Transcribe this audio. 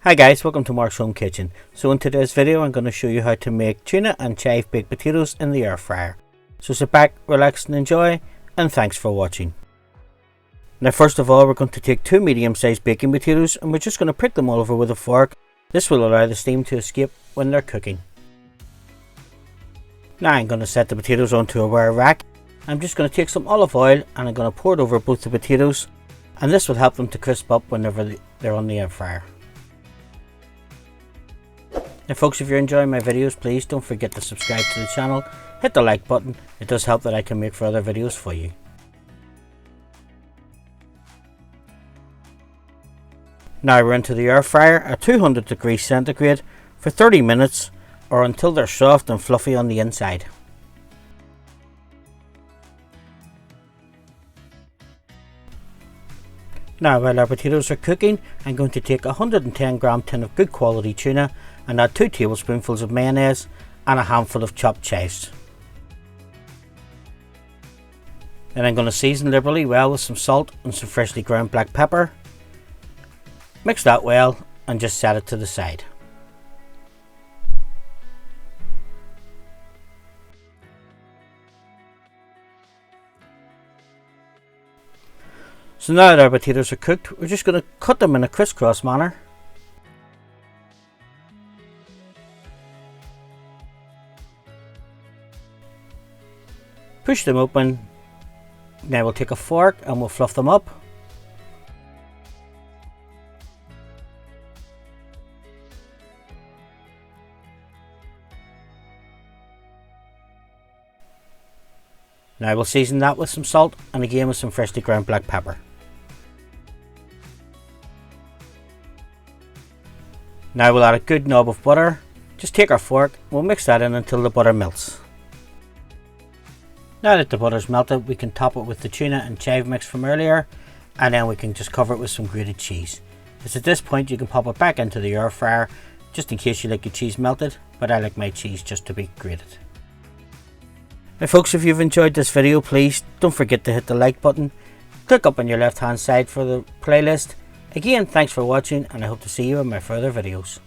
Hi guys, welcome to Mark's Home Kitchen. So in today's video I'm going to show you how to make tuna and chive baked potatoes in the air fryer. So sit back, relax and enjoy, and thanks for watching. Now first of all, we're going to take two medium-sized baking potatoes and we're just going to prick them all over with a fork. This will allow the steam to escape when they're cooking. Now I'm going to set the potatoes onto a wire rack. I'm just going to take some olive oil and I'm going to pour it over both the potatoes, and this will help them to crisp up whenever they're on the air fryer. Now folks, if you're enjoying my videos, please don't forget to subscribe to the channel, hit the like button. It does help that I can make further videos for you. Now we're into the air fryer at 200 degrees centigrade for 30 minutes or until they're soft and fluffy on the inside. Now while our potatoes are cooking, I'm going to take a 110 gram tin of good quality tuna and add 2 tablespoonfuls of mayonnaise and a handful of chopped chives. Then I'm going to season liberally well with some salt and some freshly ground black pepper. Mix that well and just set it to the side. So now that our potatoes are cooked, we're just going to cut them in a crisscross manner. Push them open. Now we'll take a fork and we'll fluff them up. Now we'll season that with some salt and again with some freshly ground black pepper. Now we'll add a good knob of butter. Just take our fork, we'll mix that in until the butter melts. Now that the butter's melted, we can top it with the tuna and chive mix from earlier, and then we can just cover it with some grated cheese. It's at this point you can pop it back into the air fryer, just in case you like your cheese melted, but I like my cheese just to be grated. Now folks, if you've enjoyed this video, please don't forget to hit the like button. Click up on your left hand side for the playlist. Again, thanks for watching and I hope to see you in my further videos.